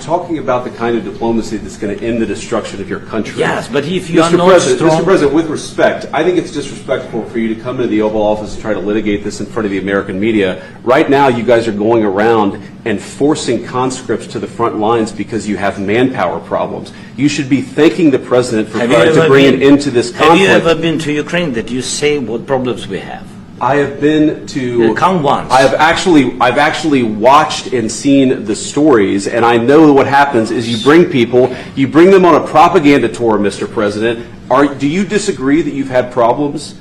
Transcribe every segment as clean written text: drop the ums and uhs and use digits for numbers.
talking about the kind of diplomacy that's going to end the destruction of your country. Yes, but if you are not strong... Mr. President, with respect, I think it's disrespectful for you to come into the Oval Office and try to litigate this in front of the American media. Right now, you guys are going around and forcing conscripts to the front lines because you have manpower problems. You should be thanking the President for trying to bring an end to this conflict. Have you ever been to Ukraine that you say what problems we have? I have been to. Come once. I've actually watched and seen the stories, and I know what happens is you bring them on a propaganda tour, Mr. President. Do you disagree that you've had problems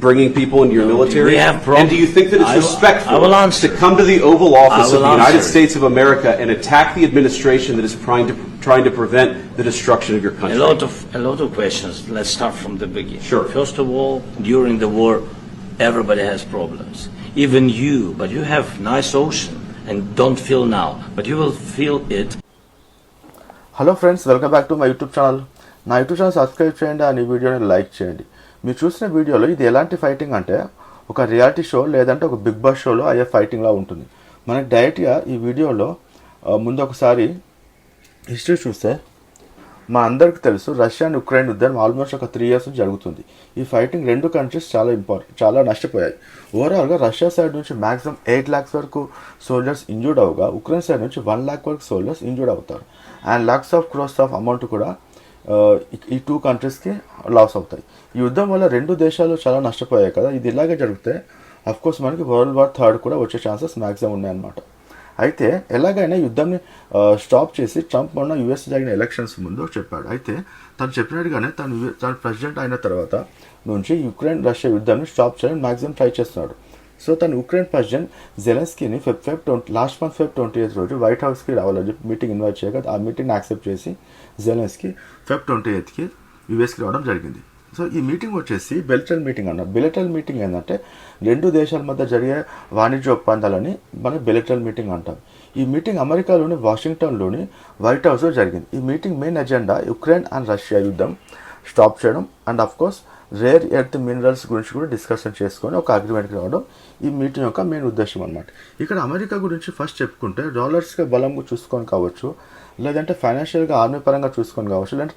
bringing people into your military? We have problems. And do you think that it's respectful to come to the Oval Office of the United States of America and attack the administration that is trying to prevent the destruction of your country? A lot of questions. Let's start from the beginning. Sure. First of all, during the war, everybody has problems. Even you, but you have nice ocean and don't feel now, but you will feel it. Hello friends, welcome back to my YouTube channel. నా YouTube channel subscribe చేయండి and ఈ వీడియోని like చేయండి. మీరు చూసిన వీడియోలో ఇది ఎలాంటి ఫైటింగ్ అంటే ఒక రియాలిటీ షో లేదంటే ఒక బిగ్ బాస్ షోలో అయ్యే ఫైటింగ్లా ఉంటుంది. మనకి డైరెక్ట్గా ఈ వీడియోలో ముందు ఒకసారి హిస్టరీ చూస్తే మా అందరికీ తెలుసు రష్యా అండ్ ఉక్రెయిన్ యుద్ధం ఆల్మోస్ట్ ఒక 3 years జరుగుతుంది. ఈ ఫైటింగ్ రెండు కంట్రీస్ చాలా నష్టపోయాయి. ఓవరాల్గా రష్యా సైడ్ నుంచి మ్యాక్సిమం 8 lakhs వరకు సోల్జర్స్ ఇంజూర్డ్ అవగా ఉక్రెయిన్ సైడ్ నుంచి 1 lakh వరకు సోల్జర్స్ ఇంజూర్డ్ అవుతారు. And lakhs of crores of amount కూడా ఈ 2 countriesకి లాస్ అవుతాయి. ఈ యుద్ధం వల్ల రెండు దేశాలు చాలా నష్టపోయాయి కదా. ఇది ఇలాగే జరిగితే అఫ్కోర్స్ మనకి World War III కూడా వచ్చే ఛాన్సెస్ మ్యాక్సిమం ఉన్నాయన్నమాట. అయితే ఎలాగైనా యుద్ధాన్ని స్టాప్ చేసి ట్రంప్ మొన్న యూఎస్ జరిగిన ఎలక్షన్స్ ముందు చెప్పాడు. అయితే తను చెప్పినట్టుగానే తను ప్రెసిడెంట్ అయిన తర్వాత నుంచి యుక్రెయిన్ రష్యా యుద్ధాన్ని స్టాప్ చేయడానికి మ్యాక్సిమం ట్రై చేస్తున్నాడు. సో తను ఉక్రెయిన్ ప్రెసిడెంట్ జెలెన్స్కీని లాస్ట్ మంత్ Feb 28th రోజు వైట్ హౌస్కి రావాలని చెప్పి మీటింగ్ ఇన్వైట్ చేయగా ఆ మీటింగ్ని యాక్సెప్ట్ చేసి జెలెన్స్కీ Feb 28th యూఎస్కి రావడం జరిగింది. సో ఈ మీటింగ్ వచ్చేసి బిలటరల్ మీటింగ్ అన్నారు. బిలటరల్ మీటింగ్ ఏంటంటే రెండు దేశాల మధ్య జరిగే వాణిజ్య ఒప్పందాలని మనం బిలటరల్ మీటింగ్ అంటాం. ఈ మీటింగ్ అమెరికాలోని వాషింగ్టన్లోని వైట్ హౌస్లో జరిగింది. ఈ meeting main agenda Ukraine and Russia యుద్ధం స్టాప్ చేయడం and of course rare earth minerals గురించి కూడా డిస్కషన్ చేసుకొని ఒక అగ్రిమెంట్కి రావడం ఈ మీటింగ్ యొక్క మెయిన్ ఉద్దేశం అనమాట. ఇక్కడ అమెరికా గురించి ఫస్ట్ చెప్పుకుంటే డాలర్స్గా బలంగా చూసుకొని కావచ్చు, లేదంటే ఫైనాన్షియల్గా ఆర్మీ పరంగా చూసుకొని కావచ్చు, లేదంటే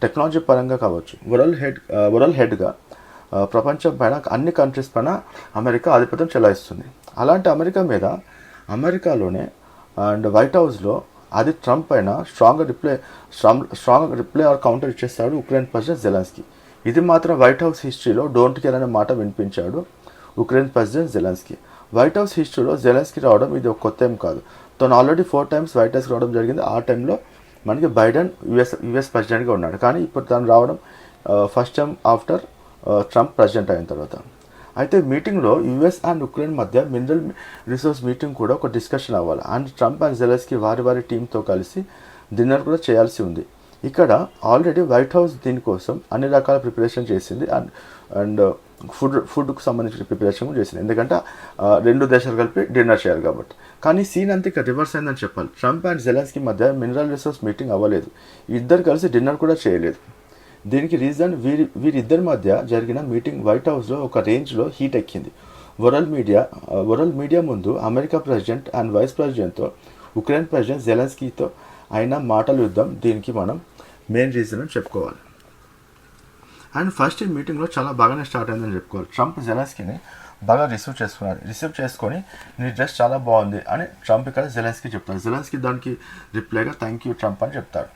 టెక్నాలజీ పరంగా కావచ్చు, వరల్డ్ హెడ్గా ప్రపంచం పైన అన్ని కంట్రీస్ పైన అమెరికా ఆధిపత్యం చెలాయిస్తుంది. అలాంటి అమెరికా మీద అమెరికాలోనే అండ్ వైట్ హౌస్లో అది ట్రంప్ పైన స్ట్రాంగ్ రిప్లై ఆర్ కౌంటర్ ఇచ్చేస్తాడు ఉక్రెయిన్ ప్రెసిడెంట్ జెలెన్స్కీ. ఇది మాత్రం వైట్ హౌస్ హిస్టరీలో డోంట్ కేర్ అనే మాట వినిపించాడు Ukraine president Zelensky. White house హిస్టరీలో జెలెన్స్కీ రావడం ఇది ఒక కొత్త ఏం కాదు. తను ఆల్రెడీ 4 times వైట్ హౌస్కి రావడం జరిగింది. ఆ టైంలో మనకి బైడెన్ యుఎస్ ప్రెసిడెంట్గా ఉన్నాడు. కానీ ఇప్పుడు తను రావడం first time after Trump president అయిన తర్వాత. అయితే మీటింగ్లో యుఎస్ అండ్ ఉక్రెయిన్ మధ్య మినరల్ రిసోర్స్ మీటింగ్ కూడా ఒక డిస్కషన్ అవ్వాలి. అండ్ ట్రంప్ అండ్ జెలెన్స్కీ వారి టీంతో కలిసి డిన్నర్ కూడా చేయాల్సి ఉంది. ఇక్కడ ఆల్రెడీ వైట్ హౌస్ దీనికోసం అన్ని రకాల ప్రిపరేషన్ చేసింది అండ్ ఫుడ్కు సంబంధించిన ప్రిపరేషన్ కూడా చేసింది. ఎందుకంటే రెండు దేశాలు కలిపి డిన్నర్ చేయాలి కాబట్టి. కానీ సీన్ అంతా ఇక్కడ రివర్స్ అయిందని చెప్పాలి. ట్రంప్ అండ్ జెలెన్స్కీ మధ్య మినరల్ రిసోర్స్ మీటింగ్ అవ్వలేదు. ఇద్దరు కలిసి డిన్నర్ కూడా చేయలేదు. దీనికి రీజన్ వీరిద్దరి మధ్య జరిగిన మీటింగ్ వైట్ హౌస్లో ఒక రేంజ్లో హీట్ ఎక్కింది. వరల్డ్ మీడియా ముందు అమెరికా ప్రెసిడెంట్ అండ్ వైస్ ప్రెసిడెంట్తో ఉక్రెయిన్ ప్రెసిడెంట్ జెలెన్స్కీతో అయిన మాటల యుద్ధం దీనికి మనం మెయిన్ రీజన్ అని చెప్పుకోవాలి. అండ్ ఫస్ట్ ఈ మీటింగ్లో చాలా బాగానే స్టార్ట్ అయిందని చెప్పుకోవాలి. ట్రంప్ జెలెన్స్కీని బాగా రిసీవ్ చేసుకొని నీ డ్రెస్ చాలా బాగుంది అని ట్రంప్ ఇక్కడ జెలెన్స్కీ చెప్తాడు. జెలెన్స్కీ దానికి రిప్లైగా థ్యాంక్ యూ ట్రంప్ అని చెప్తాడు.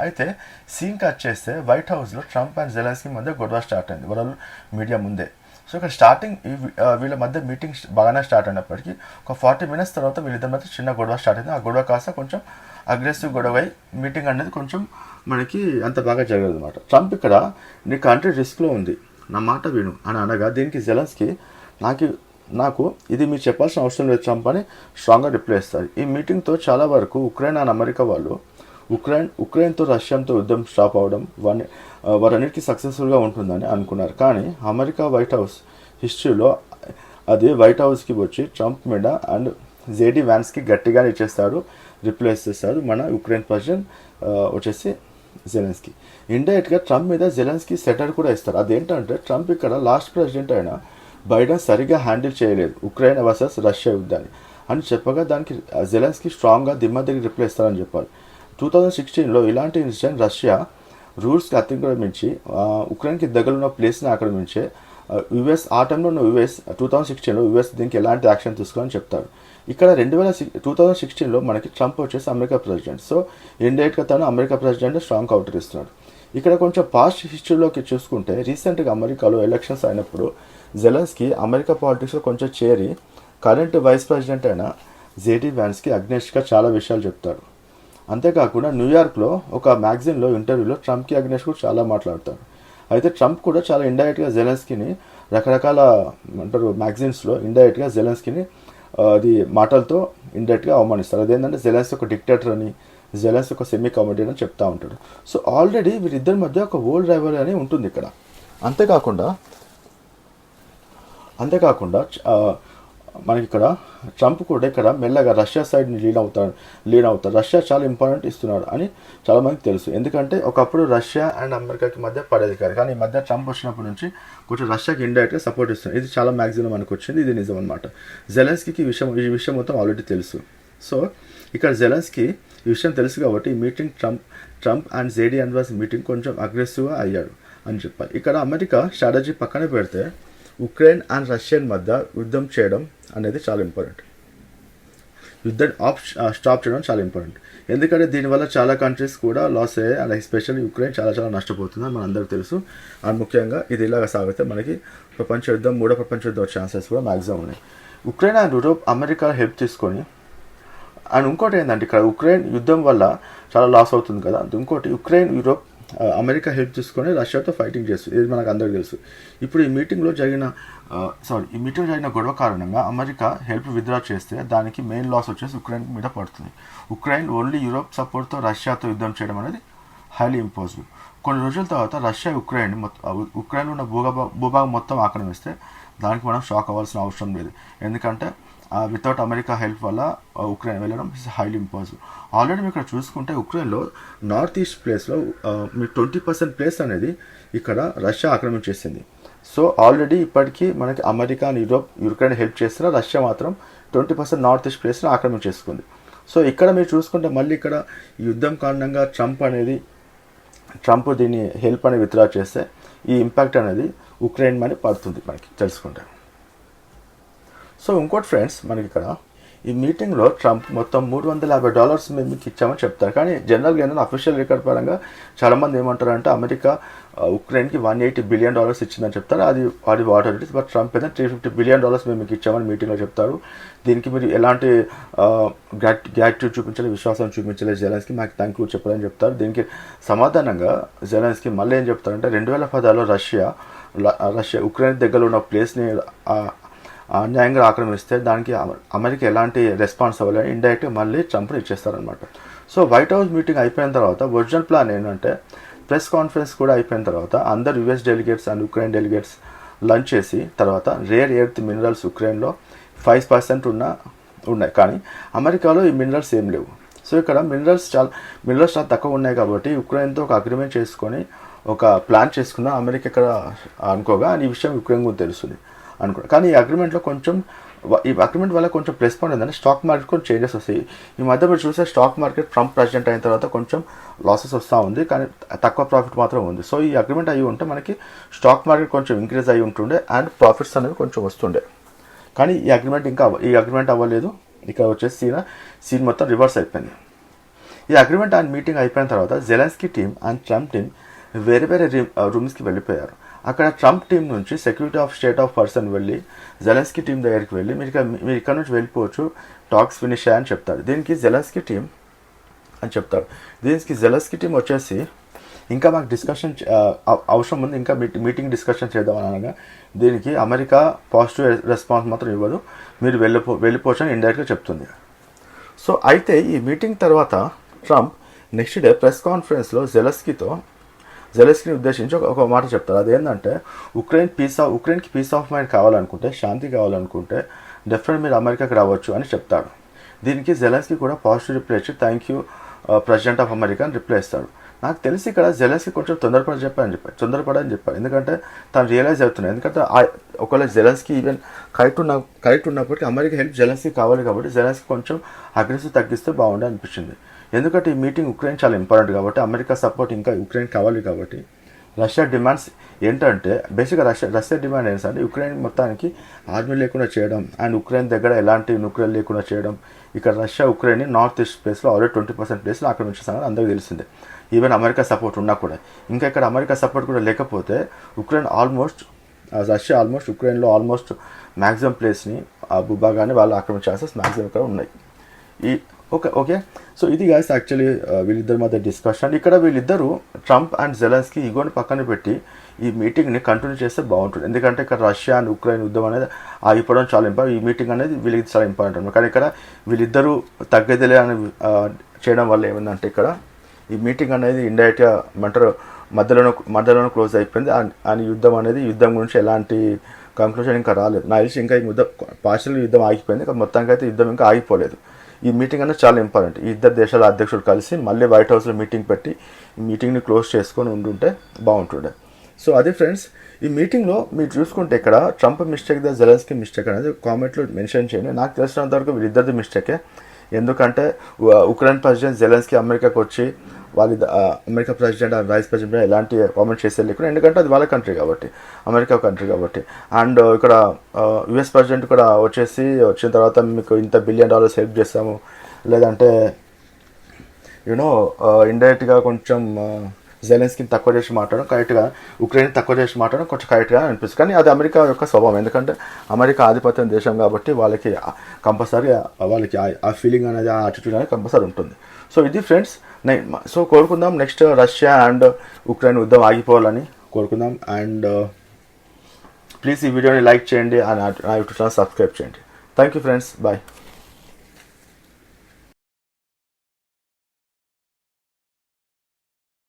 అయితే సీన్ కట్ చేస్తే వైట్ హౌస్లో ట్రంప్ అండ్ జెలెన్స్కీ మధ్య గొడవ స్టార్ట్ అయింది వరల్డ్ మీడియా ముందే. సో ఇక్కడ స్టార్టింగ్ వీళ్ళ మధ్య మీటింగ్ బాగానే స్టార్ట్ అయినప్పటికీ ఒక 40 minutes తర్వాత వీళ్ళిద్దరి మధ్య చిన్న గొడవ స్టార్ట్ అయింది. ఆ గొడవ కాస్త కొంచెం అగ్రెసివ్ గొడవ అయి మీటింగ్ అనేది కొంచెం మనకి అంత బాగా జరగదు అనమాట. ట్రంప్ ఇక్కడ నీ కంట్రీ రిస్క్లో ఉంది, నా మాట విను అని అనగా దీనికి జెలెన్స్కీ నాకు ఇది మీరు చెప్పాల్సిన అవసరం లేదు ట్రంప్ అని స్ట్రాంగ్గా రిప్లై ఇస్తారు. ఈ మీటింగ్తో చాలా వరకు ఉక్రెయిన్ అండ్ అమెరికా వాళ్ళు ఉక్రెయిన్తో రష్యాతో యుద్ధం స్టాప్ అవడం వారన్నిటికీ సక్సెస్ఫుల్గా ఉంటుందని అనుకున్నారు. కానీ అమెరికా వైట్ హౌస్ హిస్టరీలో అది వైట్ హౌస్కి వచ్చి ట్రంప్ మీద అండ్ జేడీ వ్యాన్స్కి గట్టిగా ఇచ్చేస్తాడు, రిప్లై ఇచ్చేస్తాడు మన ఉక్రెయిన్ ప్రెసిడెంట్ వచ్చేసి జెలెన్స్కీ. ఇండైరెక్ట్గా ట్రంప్ మీద జెలెన్స్కీ సెటర్ కూడా ఇస్తారు. అదేంటంటే ట్రంప్ ఇక్కడ లాస్ట్ ప్రెసిడెంట్ అయిన బైడెన్ సరిగ్గా హ్యాండిల్ చేయలేదు ఉక్రెయిన్ వర్సెస్ రష్యా యుద్ధాన్ని. అని చెప్పగా దానికి జెలెన్స్కీ స్ట్రాంగ్గా దిమ్మ దగ్గర రిప్లై ఇస్తారని చెప్పారు. 2016లో ఇలాంటి ఇన్సిడెంట్ రష్యా రూల్స్కి అతిక్రమించి ఉక్రెయిన్కి దగ్గర ఉన్న ప్లేస్ని ఆక్రమించే యుఎస్ ఆ టైంలో ఉన్న యుఎస్ 2016లో యుఎస్ దీనికి ఎలాంటి యాక్షన్ తీసుకోవాలని చెప్తారు. ఇక్కడ 2016లో మనకి ట్రంప్ వచ్చేసి అమెరికా ప్రెసిడెంట్. సో ఇండైరెక్ట్గా తను అమెరికా ప్రెసిడెంట్ స్ట్రాంగ్ కౌంటర్ ఇస్తున్నాడు. ఇక్కడ కొంచెం పాస్ట్ హిస్టరీలోకి చూసుకుంటే రీసెంట్గా అమెరికాలో ఎలక్షన్స్ అయినప్పుడు జెలెన్స్కీ అమెరికా పాలిటిక్స్లో కొంచెం చేరి కరెంట్ వైస్ ప్రెసిడెంట్ అయిన జేడీ వ్యాన్స్కి అగ్నెస్ట్గా చాలా విషయాలు చెప్తారు. అంతేకాకుండా న్యూయార్క్లో ఒక మ్యాగజైన్లో ఇంటర్వ్యూలో ట్రంప్కి అగ్నెస్ట్ కూడా చాలా మాట్లాడతారు. అయితే ట్రంప్ కూడా చాలా ఇండైరెక్ట్గా జెలెన్స్కీని రకరకాల మ్యాగజైన్స్లో ఇండైరెక్ట్గా జెలెన్స్కీని అది మాటలతో ఇండైరెక్ట్గా అవమానిస్తారు. అదేంటంటే జెలెన్స్కీ ఒక డిక్టేటర్ అని, జెలెన్స్కీ ఒక సెమీ కామెడియన్ అని చెప్తా ఉంటాడు. సో ఆల్రెడీ వీరిద్దరి మధ్య ఒక ఓల్డ్ రైవల్ అని ఉంటుంది ఇక్కడ. అంతేకాకుండా మనకి ఇక్కడ ట్రంప్ కూడా ఇక్కడ మెల్లగా రష్యా సైడ్ని లీన్ అవుతారు. రష్యా చాలా ఇంపార్టెంట్ ఇస్తున్నాడు అని చాలా మందికి తెలుసు. ఎందుకంటే ఒకప్పుడు రష్యా అండ్ అమెరికాకి మధ్య పడేది కాదు, కానీ ఈ మధ్య ట్రంప్ వచ్చినప్పటి నుంచి కొంచెం రష్యాకి ఇండైరెక్ట్గా సపోర్ట్ ఇస్తున్నారు. ఇది చాలా మ్యాక్సిమం మనకు వచ్చింది, ఇది నిజం అనమాట. జెలెన్స్కీకి ఈ విషయం మొత్తం ఆల్రెడీ తెలుసు. సో ఇక్కడ జెలెన్స్కీ ఈ విషయం తెలుసు కాబట్టి ఈ meeting Trump and JD Vance's meeting కొంచెం అగ్రెసివ్గా అయ్యాడు అని చెప్పాలి. ఇక్కడ అమెరికా స్ట్రాటజీ పక్కన పెడితే ఉక్రెయిన్ అండ్ రష్యన్ మధ్య యుద్ధం చేయడం అనేది చాలా ఇంపార్టెంట్. యుద్ధం స్టాప్ చేయడం చాలా ఇంపార్టెంట్. ఎందుకంటే దీనివల్ల చాలా కంట్రీస్ కూడా లాస్ అయ్యాయి అండ్ ఎస్పెషల్లీ ఉక్రెయిన్ చాలా నష్టపోతుంది అని మనందరికీ తెలుసు. అండ్ ముఖ్యంగా ఇది ఇలాగ సాగితే మనకి మూడో ప్రపంచ యుద్ధం వచ్చే ఛాన్సెస్ కూడా మ్యాక్సిమం ఉన్నాయి. Ukraine and Europe America help తీసుకొని అండ్ ఇంకోటి ఏంటంటే ఇక్కడ ఉక్రెయిన్ యుద్ధం వల్ల చాలా లాస్ అవుతుంది కదా. ఇంకోటి ఉక్రెయిన్ యూరోప్ అమెరికా హెల్ప్ తీసుకొని రష్యాతో ఫైటింగ్ చేస్తుంది, ఇది మనకు అందరికీ తెలుసు. ఇప్పుడు ఈ మీటింగ్లో జరిగిన గొడవ కారణంగా అమెరికా హెల్ప్ విత్డ్రా చేస్తే దానికి మెయిన్ లాస్ వచ్చేసి ఉక్రెయిన్ మీద పడుతుంది. ఉక్రెయిన్ ఓన్లీ యూరోప్ సపోర్ట్తో రష్యాతో యుద్ధం చేయడం అనేది హైలీ ఇంపాసిబుల్. కొన్ని రోజుల తర్వాత రష్యా ఉక్రెయిన్ ఉన్న భూభాగం మొత్తం ఆక్రమిస్తే దానికి మనం షాక్ అవ్వాల్సిన అవసరం లేదు. ఎందుకంటే వితౌట్ అమెరికా హెల్ప్ వల్ల ఉక్రెయిన్ వెళ్ళడం ఇస్ హైలీ ఇంపాసిబుల్. ఆల్రెడీ మీరు ఇక్కడ చూసుకుంటే ఉక్రెయిన్లో నార్త్ ఈస్ట్ ప్లేస్లో మీ 20% ప్లేస్ అనేది ఇక్కడ రష్యా ఆక్రమించేసింది. సో ఆల్రెడీ ఇప్పటికీ మనకి అమెరికా అండ్ ఉక్రెయిన్ హెల్ప్ చేస్తున్నా, రష్యా మాత్రం 20% నార్త్ ఈస్ట్ ప్లేస్ని ఆక్రమించేసుకుంది. సో ఇక్కడ మీరు చూసుకుంటే మళ్ళీ ఇక్కడ ఈ యుద్ధం కారణంగా ట్రంప్ దీన్ని హెల్ప్ అనేది విత్డ్రా చేస్తే ఈ ఇంపాక్ట్ అనేది ఉక్రెయిన్ మీద పడుతుంది మనకి తెలుసుకుంటే. సో ఇంకోటి ఫ్రెండ్స్, మనకి ఇక్కడ ఈ మీటింగ్లో ట్రంప్ మొత్తం $350 మేము మీకు ఇచ్చామని చెప్తారు. కానీ జనరల్గా ఏంటంటే అఫీషియల్ రికార్డ్ పరంగా చాలామంది ఏమంటారంటే అమెరికా ఉక్రెయిన్కి $180 బిలియన్ ఇచ్చిందని చెప్తారు. అది water it is. But Trump అయితే $350 బిలియన్ మేము మీకు ఇచ్చామని మీటింగ్లో చెప్తారు. దీనికి మీరు ఎలాంటి గ్రాటిట్యూడ్ చూపించాలి, విశ్వాసం చూపించాలి జెలెన్స్కీ, మాకు థ్యాంక్ యూ చెప్పాలని చెప్తారు. దీనికి సమాధానంగా జెలెన్స్కీ మళ్ళీ ఏం చెప్తారంటే 2016లో రష్యా ఉక్రెయిన్ దగ్గర ఉన్న ప్లేస్ని అన్యాయంగా ఆక్రమిస్తే దానికి అమెరికా ఎలాంటి రెస్పాన్స్ అవ్వాలని ఇండైరెక్ట్గా మళ్ళీ ట్రంప్ని ఇచ్చేస్తారనమాట. సో వైట్ హౌస్ మీటింగ్ అయిపోయిన తర్వాత ఒరిజినల్ ప్లాన్ ఏంటంటే ప్రెస్ కాన్ఫరెన్స్ కూడా అయిపోయిన తర్వాత అందరు US delegates and Ukraine delegates lunch చేసి తర్వాత రేర్ ఎర్త్ మినరల్స్ ఉక్రెయిన్లో 5% ఉన్నాయి, కానీ అమెరికాలో ఈ మినరల్స్ ఏం లేవు. సో ఇక్కడ మినరల్స్ చాలా తక్కువ ఉన్నాయి కాబట్టి ఉక్రెయిన్తో ఒక అగ్రిమెంట్ చేసుకొని ఒక ప్లాన్ చేసుకున్న అమెరికా ఇక్కడ అనుకోగా ఈ విషయం ఉక్రెయిన్ కూడా తెలుస్తుంది అనుకున్నాను. కానీ ఈ అగ్రిమెంట్ వల్ల కొంచెం ప్లస్ పాయింట్ ఏంటంటే స్టాక్ మార్కెట్ కొంచెం చేంజెస్ వస్తాయి. ఈ మధ్య మీరు చూస్తే స్టాక్ మార్కెట్ ట్రంప్ ప్రెసిడెంట్ అయిన తర్వాత కొంచెం లాసెస్ వస్తూ ఉంది, కానీ తక్కువ ప్రాఫిట్ మాత్రం ఉంది. సో ఈ అగ్రిమెంట్ అయ్యి ఉంటే మనకి స్టాక్ మార్కెట్ కొంచెం ఇంక్రీజ్ అయ్యి ఉంటుండే అండ్ ప్రాఫిట్స్ అనేవి కొంచెం వస్తుండే. కానీ ఈ అగ్రిమెంట్ అవ్వలేదు. ఇక్కడ వచ్చేసి సీన్ మొత్తం రివర్స్ అయిపోయింది. ఈ అగ్రిమెంట్ అండ్ మీటింగ్ అయిపోయిన తర్వాత Zelensky team and Trump team వేరే రూమ్స్కి వెళ్ళిపోయారు. అక్కడ ట్రంప్ టీం నుంచి security of state of person వెళ్ళి జెలెన్స్కీ టీం దగ్గరికి వెళ్ళి మీరు ఇక్కడ నుంచి వెళ్ళిపోవచ్చు, టాక్స్ ఫినిష్ అయ్యాయని చెప్తారు. దీనికి జెలెన్స్కీ టీం వచ్చేసి ఇంకా మాకు డిస్కషన్ అవసరం ఉంది, ఇంకా మీటింగ్ డిస్కషన్ చేద్దామని అనగా దీనికి అమెరికా పాజిటివ్ రెస్పాన్స్ మాత్రం ఇవ్వదు, మీరు వెళ్ళిపోవచ్చు అని ఇండైరెక్ట్గా చెప్తుంది. సో అయితే ఈ మీటింగ్ తర్వాత ట్రంప్ నెక్స్ట్ డే ప్రెస్ కాన్ఫరెన్స్లో జెలెన్స్కీని ఉద్దేశించి ఒక మాట చెప్తారు. అదేంటంటే ఉక్రెయిన్కి పీస్ ఆఫ్ మైండ్ కావాలనుకుంటే, శాంతి కావాలనుకుంటే డెఫినెట్ మీరు అమెరికాకి రావచ్చు అని చెప్తాడు. దీనికి జెలెన్స్కీ కూడా పాజిటివ్ రిప్లై ఇచ్చి thank you president of America అని రిప్లై ఇస్తాడు. నాకు తెలిసి ఇక్కడ జెలెన్స్కీ కొంచెం తొందరపడని చెప్పారు, ఎందుకంటే తను రియలైజ్ అవుతున్నాయి. ఎందుకంటే ఒకవేళ జెలెన్స్కీ ఈవెన్ కరెక్ట్ ఉన్నప్పటికీ అమెరికా హెల్ప్ జెలెన్స్కీ కావాలి కాబట్టి జెలెన్స్కీ కొంచెం అగ్రెసివ్ తగ్గిస్తే బాగుండే అనిపించింది. ఎందుకంటే ఈ మీటింగ్ ఉక్రెయిన్ చాలా ఇంపార్టెంట్ కాబట్టి, అమెరికా సపోర్ట్ ఇంకా ఉక్రెయిన్ కావాలి కాబట్టి. రష్యా డిమాండ్స్ ఏంటంటే బేసిక్గా రష్యా డిమాండ్ ఏంటంటే ఉక్రెయిన్ మొత్తానికి ఆర్మీ లేకుండా చేయడం అండ్ ఉక్రెయిన్ దగ్గర ఎలాంటి న్యూక్లియర్ లేకుండా చేయడం. ఇక్కడ రష్యా ఉక్రెయిన్ నార్త్ ఈస్ట్ ప్లేస్లో ఆల్రెడీ 20% ప్లేస్లో ఆక్రమించేస్తానని అందరికీ తెలిసిందే. ఈవెన్ అమెరికా సపోర్ట్ ఉన్నా కూడా, ఇంకా ఇక్కడ అమెరికా సపోర్ట్ కూడా లేకపోతే రష్యా ఆల్మోస్ట్ ఉక్రెయిన్లో ఆల్మోస్ట్ మ్యాక్సిమం ప్లేస్ని ఆ భూభాగాన్ని వాళ్ళు ఆక్రమించే ఛాన్సెస్ మ్యాక్సిమం ఇక్కడ ఉన్నాయి. ఓకే సో ఇది గాయస్ యాక్చువల్లీ వీళ్ళిద్దరి మధ్య డిస్కషన్. ఇక్కడ వీళ్ళిద్దరూ ట్రంప్ అండ్ జెలెన్స్కీ ఈగోని పక్కన పెట్టి ఈ మీటింగ్ని కంటిన్యూ చేస్తే బాగుంటుంది. ఎందుకంటే ఇక్కడ రష్యా అండ్ ఉక్రెయిన్ యుద్ధం అనేది ఆగిపోవడం చాలా ఇంపార్టెంట్. ఈ మీటింగ్ అనేది వీళ్ళకి చాలా ఇంపార్టెంట్ అన్నమాట. కానీ ఇక్కడ వీళ్ళిద్దరూ తగ్గదిలే అని చేయడం వల్ల ఏమైందంటే ఇక్కడ ఈ మీటింగ్ అనేది ఇండైరెక్ట్గా మధ్యలోనే క్లోజ్ అయిపోయింది. అండ్ యుద్ధం గురించి ఎలాంటి కంక్లూజన్ ఇంకా రాలేదు. నాకు తెలిసి ఇంకా ఈ పార్షియల్ యుద్ధం ఆగిపోయింది, మొత్తానికి అయితే యుద్ధం ఇంకా ఆగిపోలేదు. ఈ మీటింగ్ అనేది చాలా ఇంపార్టెంట్. ఈ ఇద్దరు దేశాల అధ్యక్షులు కలిసి మళ్ళీ వైట్ హౌస్లో మీటింగ్ పెట్టి ఈ మీటింగ్ని క్లోజ్ చేసుకొని ఉండుంటే బాగుంటుండే. సో అది ఫ్రెండ్స్, ఈ మీటింగ్లో మీరు చూసుకుంటే ఇక్కడ ట్రంప్ మిస్టేక్ జెలెన్స్కీ మిస్టేక్ అనేది కామెంట్లో మెన్షన్ చేయండి. నాకు తెలిసినంత వరకు వీళ్ళిద్దరిది మిస్టేకే. ఎందుకంటే ఉక్రెయిన్ ప్రెసిడెంట్ జెలెన్స్కీ అమెరికాకు వచ్చి America president and vice president ఎలాంటి కామెంట్ చేసే లేకుండా, ఎందుకంటే అది వాళ్ళ కంట్రీ కాబట్టి, అమెరికా కంట్రీ కాబట్టి. అండ్ ఇక్కడ యుఎస్ ప్రెసిడెంట్ కూడా వచ్చిన తర్వాత మీకు ఇంత $1 బిలియన్ హెల్ప్ చేస్తాము, లేదంటే ఇండైరెక్ట్గా కొంచెం జెలెన్స్కీని తక్కువ చేసి మాట్లాడడం కరెక్ట్గా, ఉక్రెయిన్ తక్కువ చేసి మాట్లాడడం కొంచెం కరెక్ట్గా అనిపిస్తుంది. కానీ అది అమెరికా యొక్క స్వభావం, ఎందుకంటే అమెరికా ఆధిపత్యం దేశం కాబట్టి వాళ్ళకి కంపల్సరీ ఆ ఫీలింగ్ అనేది, ఆ యాటిట్యూడ్ అనేది కంపల్సరీ ఉంటుంది. సో ఇది ఫ్రెండ్స్, సో కోరుకుందాం నెక్స్ట్ రష్యా అండ్ ఉక్రెయిన్ యుద్ధం ఆగిపోవాలని కోరుకుందాం. అండ్ ప్లీజ్ ఈ వీడియోని లైక్ చేయండి అండ్ నా యూట్యూబ్ ఛానల్ సబ్స్క్రైబ్ చేయండి. Thank you friends, bye.